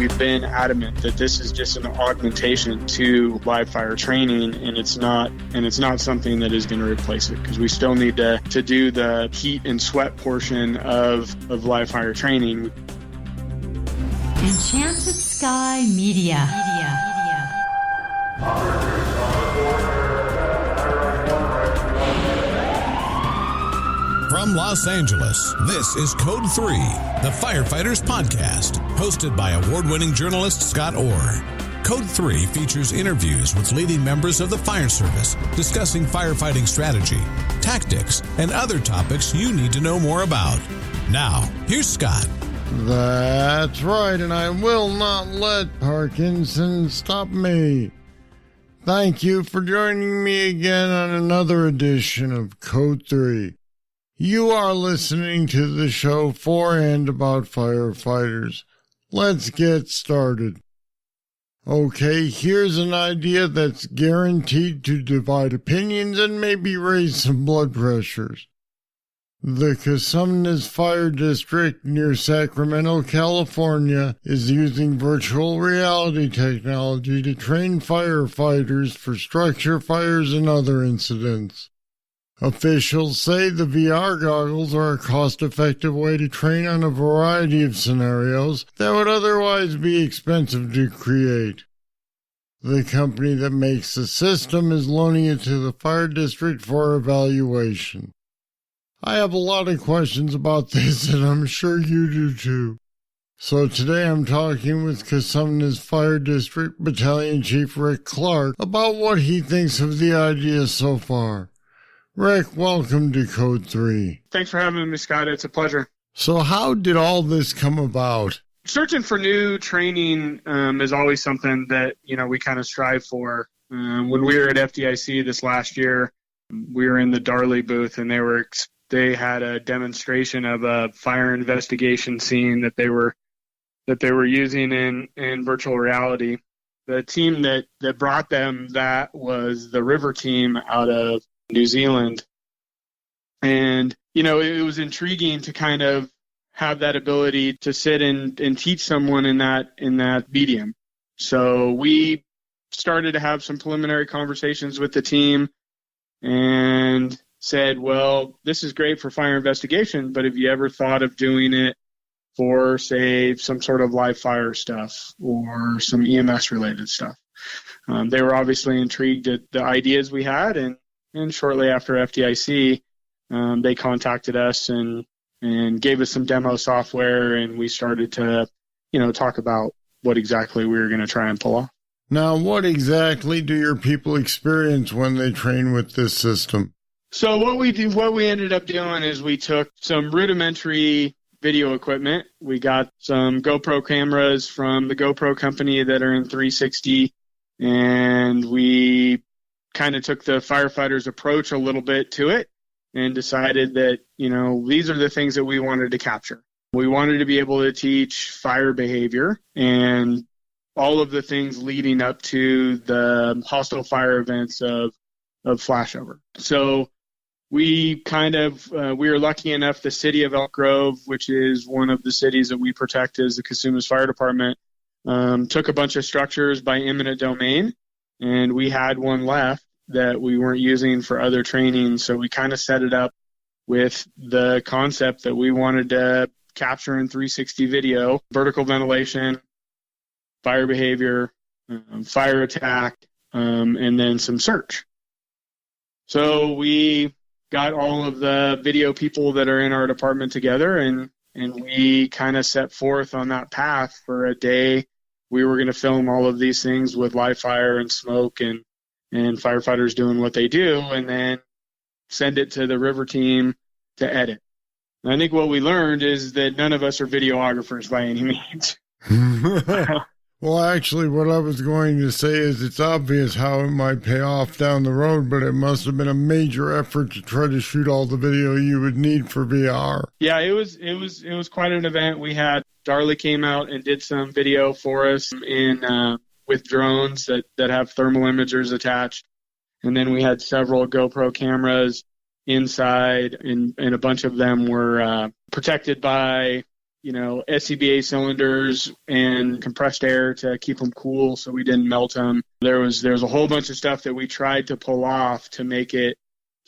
we've been adamant that this is just an augmentation to live fire training, and it's not something that is going to replace it, because we still need to do the heat and sweat portion of live fire training. Enchanted Sky Media. From Los Angeles, this is Code 3, the Firefighters podcast, hosted by award-winning journalist Scott Orr. Code 3 features interviews with leading members of the fire service, discussing firefighting strategy, tactics, and other topics you need to know more about. Now, here's Scott. That's right, and I will not let Parkinson stop me. Thank you for joining me again on another edition of Code 3. You are listening to the show for and about firefighters. Let's get started. Okay, here's an idea that's guaranteed to divide opinions and maybe raise some blood pressures. The Cosumnes Fire District near Sacramento, California, is using virtual reality technology to train firefighters for structure fires and other incidents. Officials say the VR goggles are a cost-effective way to train on a variety of scenarios that would otherwise be expensive to create. The company that makes the system is loaning it to the fire district for evaluation. I have a lot of questions about this, and I'm sure you do too. So today I'm talking with Cosumnes Fire District Battalion Chief Rick Clarke about what he thinks of the idea so far. Rick, welcome to Code 3. Thanks for having me, Scott. It's a pleasure. So how did all this come about? Searching for new training is always something that, we kind of strive for. When we were at FDIC this last year, we were in the Darley booth, and they had a demonstration of a fire investigation scene that they were using in virtual reality. The team that brought them that was the River team out of New Zealand. And, it was intriguing to kind of have that ability to sit and teach someone in that medium. So we started to have some preliminary conversations with the team and said, well, this is great for fire investigation, but have you ever thought of doing it for, say, some sort of live fire stuff or some EMS related stuff? They were obviously intrigued at the ideas we had, and shortly after FDIC, they contacted us and gave us some demo software, and we started to, talk about what exactly we were going to try and pull off. Now, what exactly do your people experience when they train with this system? So what we ended up doing is we took some rudimentary video equipment. We got some GoPro cameras from the GoPro company that are in 360, and we kind of took the firefighters' approach a little bit to it and decided that, these are the things that we wanted to capture. We wanted to be able to teach fire behavior and all of the things leading up to the hostile fire events of flashover. So we were lucky enough, the city of Elk Grove, which is one of the cities that we protect as the Cosumnes Fire Department, took a bunch of structures by eminent domain, and we had one left that we weren't using for other training. So we kind of set it up with the concept that we wanted to capture in 360 video, vertical ventilation, fire behavior, fire attack, and then some search. So we got all of the video people that are in our department together, and we kind of set forth on that path for a day. We were going to film all of these things with live fire and smoke and firefighters doing what they do, and then send it to the River team to edit. And I think what we learned is that none of us are videographers by any means. Well, actually, what I was going to say is it's obvious how it might pay off down the road, but it must have been a major effort to try to shoot all the video you would need for VR. Yeah, it was quite an event. We had Darley came out and did some video for us with drones that have thermal imagers attached. And then we had several GoPro cameras inside, and a bunch of them were protected by SCBA cylinders and compressed air to keep them cool so we didn't melt them. There's a whole bunch of stuff that we tried to pull off to make it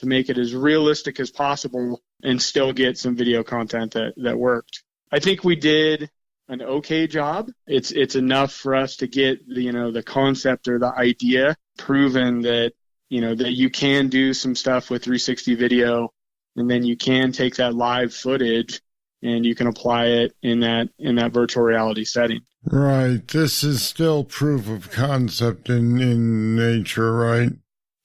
as realistic as possible and still get some video content that worked. I think we did an okay job. It's enough for us to get the concept or the idea proven that that you can do some stuff with 360 video, and then you can take that live footage and you can apply it in that virtual reality setting. Right. This is still proof of concept in nature, right?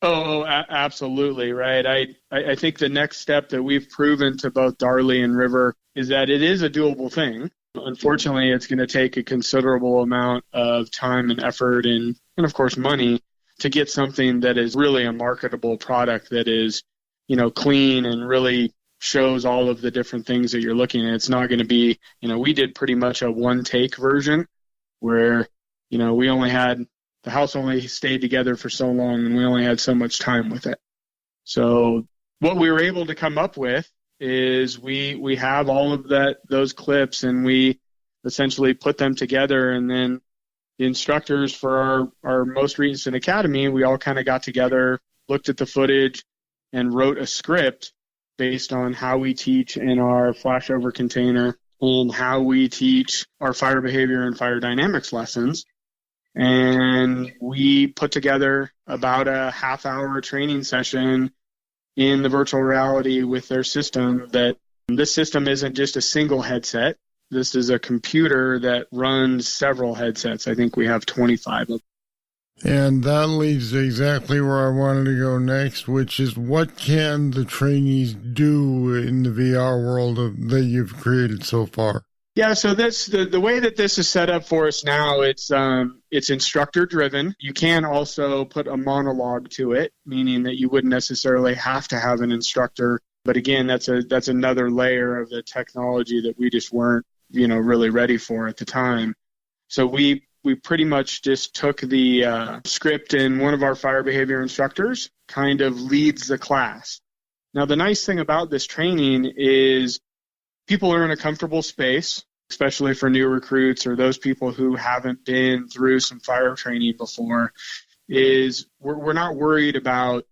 Oh, absolutely, right. I think the next step that we've proven to both Darley and River is that it is a doable thing. Unfortunately, it's going to take a considerable amount of time and effort and of course, money to get something that is really a marketable product that is, clean and really shows all of the different things that you're looking at. It's not going to be, we did pretty much a one-take version where, the house only stayed together for so long and we only had so much time with it. So what we were able to come up with is we have all of those clips and we essentially put them together, and then the instructors for our most recent academy, we all kind of got together, looked at the footage, and wrote a script based on how we teach in our flashover container and how we teach our fire behavior and fire dynamics lessons. And we put together about a half-hour training session in the virtual reality with their system. That this system isn't just a single headset. This is a computer that runs several headsets. I think we have 25 of them. And that leads to exactly where I wanted to go next, which is what can the trainees do in the VR world that you've created so far? Yeah, so that's the way that this is set up for us now. It's instructor driven. You can also put a monologue to it, meaning that you wouldn't necessarily have to have an instructor. But again, that's another layer of the technology that we just weren't, really ready for at the time. So we pretty much just took the script, and one of our fire behavior instructors kind of leads the class. Now, the nice thing about this training is people are in a comfortable space, especially for new recruits or those people who haven't been through some fire training before, is we're not worried about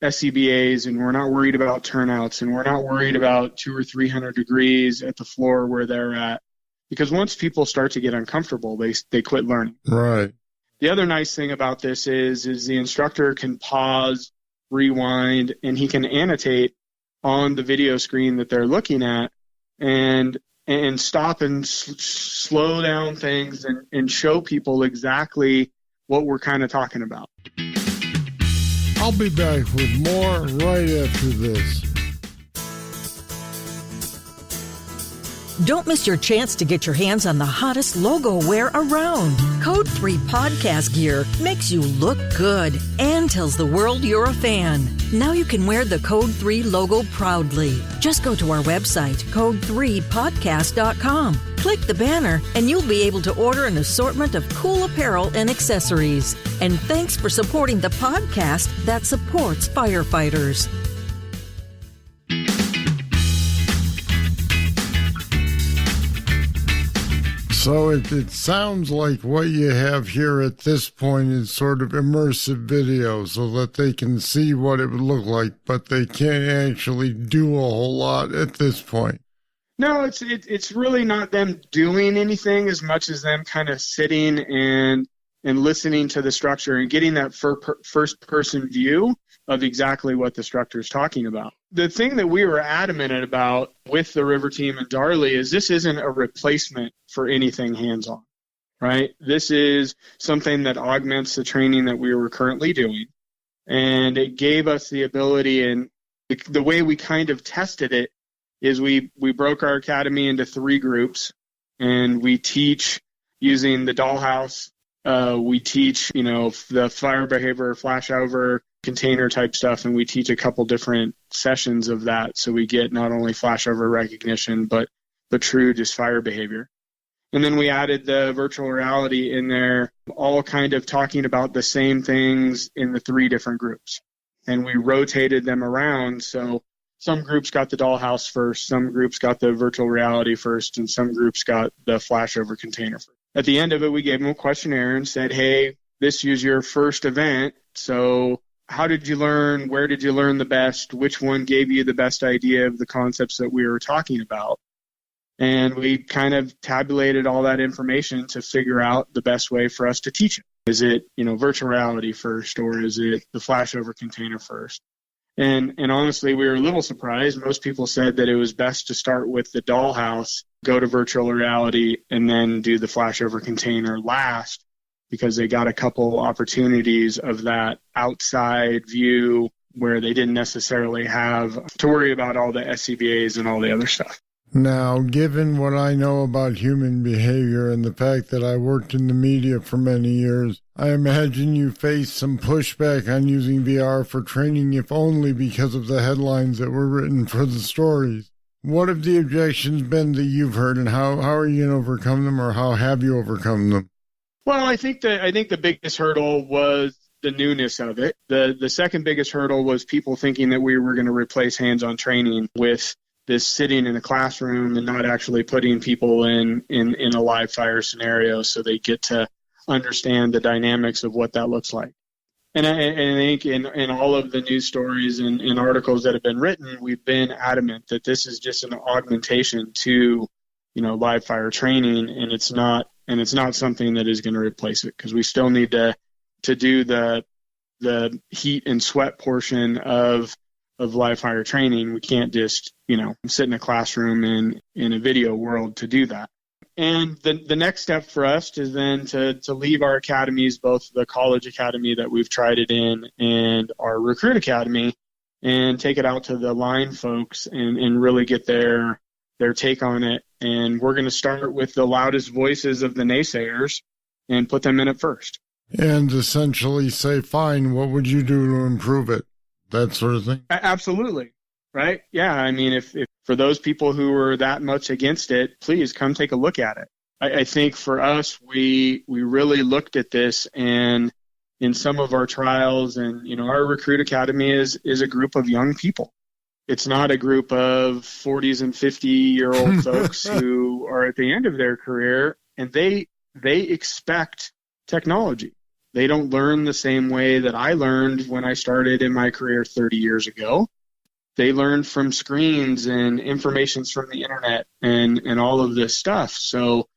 SCBAs, and we're not worried about turnouts, and we're not worried about 200 or 300 degrees at the floor where they're at. Because once people start to get uncomfortable, they quit learning. Right. The other nice thing about this is the instructor can pause, rewind, and he can annotate on the video screen that they're looking at and stop and slow down things and show people exactly what we're kind of talking about. I'll be back with more right after this. Don't miss your chance to get your hands on the hottest logo wear around. Code 3 podcast gear makes you look good and tells the world you're a fan. Now you can wear the Code 3 logo proudly. Just go to our website, code3podcast.com. Click the banner and you'll be able to order an assortment of cool apparel and accessories. And thanks for supporting the podcast that supports firefighters. So it sounds like what you have here at this point is sort of immersive video so that they can see what it would look like, but they can't actually do a whole lot at this point. No, it's really not them doing anything as much as them kind of sitting and listening to the structure and getting that first-person view of exactly what the structure is talking about. The thing that we were adamant about with the River team and Darley is this isn't a replacement for anything hands-on, right? This is something that augments the training that we were currently doing, and it gave us the ability, and the way we kind of tested it is we broke our academy into 3 groups, and we teach using the dollhouse. We teach, the fire behavior, flashover, container type stuff, and we teach a couple different sessions of that. So we get not only flashover recognition, but true just fire behavior. And then we added the virtual reality in there, all kind of talking about the same things in the 3 different groups. And we rotated them around. So some groups got the dollhouse first, some groups got the virtual reality first, and some groups got the flashover container first. At the end of it, we gave them a questionnaire and said, hey, this is your first event, so how did you learn? Where did you learn the best? Which one gave you the best idea of the concepts that we were talking about? And we kind of tabulated all that information to figure out the best way for us to teach it. Is it, virtual reality first, or is it the flashover container first? And honestly, we were a little surprised. Most people said that it was best to start with the dollhouse, go to virtual reality, and then do the flashover container last, because they got a couple opportunities of that outside view where they didn't necessarily have to worry about all the SCBAs and all the other stuff. Now, given what I know about human behavior and the fact that I worked in the media for many years, I imagine you faced some pushback on using VR for training, if only because of the headlines that were written for the stories. What have the objections been that you've heard, and how are you going to overcome them, or how have you overcome them? Well, I think the biggest hurdle was the newness of it. The second biggest hurdle was people thinking that we were going to replace hands-on training with this sitting in a classroom and not actually putting people in a live fire scenario so they get to understand the dynamics of what that looks like. And I think in all of the news stories and articles that have been written, we've been adamant that this is just an augmentation to, live fire training, and it's not something that is going to replace it, because we still need to do the heat and sweat portion of live fire training. We can't just, sit in a classroom in a video world to do that. And the next step for us is then to leave our academies, both the college academy that we've tried it in and our recruit academy, and take it out to the line folks and really get their take on it. And we're going to start with the loudest voices of the naysayers and put them in it first. And essentially say, fine, what would you do to improve it? That sort of thing? Absolutely. Right? Yeah. I mean, if for those people who are that much against it, please come take a look at it. I think for us, we really looked at this, and in some of our trials, and, our recruit academy is a group of young people. It's not a group of 40s and 50-year-old folks who are at the end of their career, and they expect technology. They don't learn the same way that I learned when I started in my career 30 years ago. They learn from screens and informations from the internet and all of this stuff. So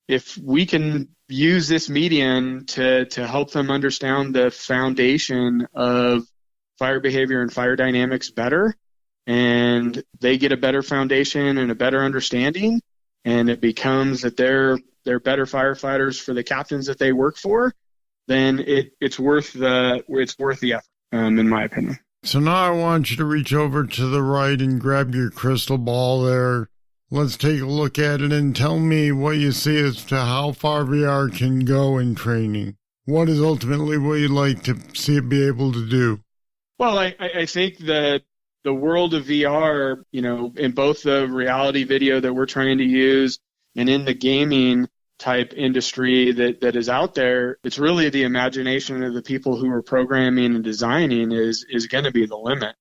if we can use this medium to help them understand the foundation of fire behavior and fire dynamics better, and they get a better foundation and a better understanding, and it becomes that they're better firefighters for the captains that they work for, then it's worth the effort, in my opinion. So now I want you to reach over to the right and grab your crystal ball there. Let's take a look at it and tell me what you see as to how far VR can go in training. What is ultimately what you'd like to see it be able to do? Well, I think that the world of VR, in both the reality video that we're trying to use and in the gaming type industry that is out there, it's really the imagination of the people who are programming and designing is going to be the limit.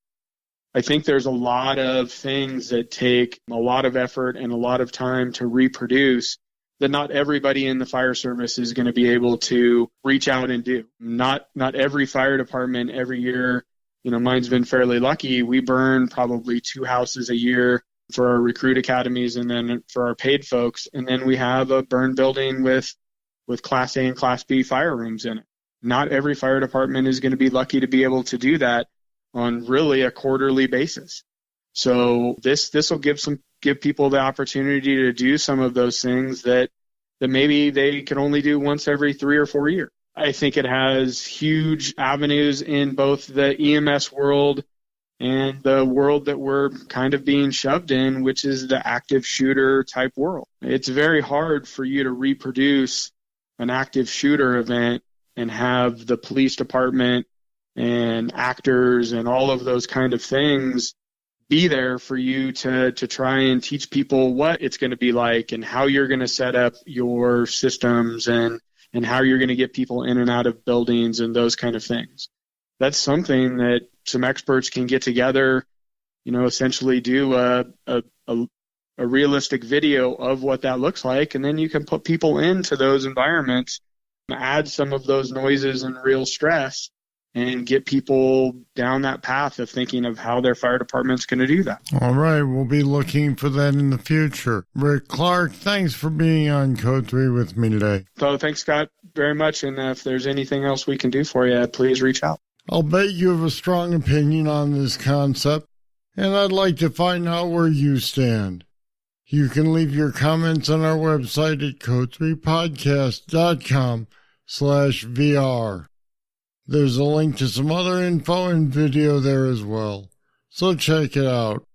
I think there's a lot of things that take a lot of effort and a lot of time to reproduce that not everybody in the fire service is going to be able to reach out and do. Not every fire department every year. Mine's been fairly lucky. We burn probably 2 houses a year for our recruit academies and then for our paid folks. And then we have a burn building with Class A and Class B fire rooms in it. Not every fire department is going to be lucky to be able to do that on really a quarterly basis. So this will give people the opportunity to do some of those things that maybe they can only do once every 3 or 4 years. I think it has huge avenues in both the EMS world and the world that we're kind of being shoved in, which is the active shooter type world. It's very hard for you to reproduce an active shooter event and have the police department and actors and all of those kind of things be there for you to try and teach people what it's going to be like and how you're going to set up your systems and how you're going to get people in and out of buildings and those kind of things. That's something that some experts can get together essentially do a realistic video of what that looks like. And then you can put people into those environments, add some of those noises and real stress, and get people down that path of thinking of how their fire department's going to do that. All right, we'll be looking for that in the future. Rick Clarke, thanks for being on Code 3 with me today. So thanks, Scott, very much. And if there's anything else we can do for you, please reach out. I'll bet you have a strong opinion on this concept, and I'd like to find out where you stand. You can leave your comments on our website at code3podcast.com/VR. There's a link to some other info and video there as well, so check it out.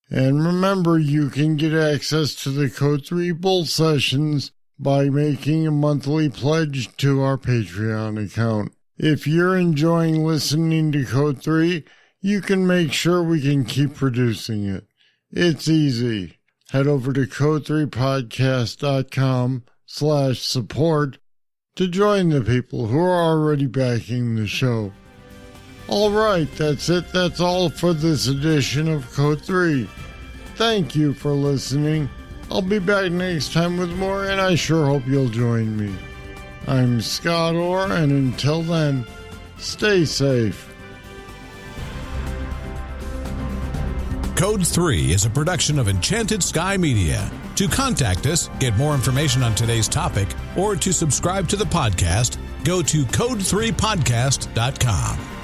And remember, you can get access to the Code 3 Bull Sessions by making a monthly pledge to our Patreon account. If you're enjoying listening to Code 3, you can make sure we can keep producing it. It's easy. Head over to code3podcast.com/support to join the people who are already backing the show. All right, that's it. That's all for this edition of Code 3. Thank you for listening. I'll be back next time with more, and I sure hope you'll join me. I'm Scott Orr, and until then, stay safe. Code 3 is a production of Enchanted Sky Media. To contact us, get more information on today's topic, or to subscribe to the podcast, go to code3podcast.com.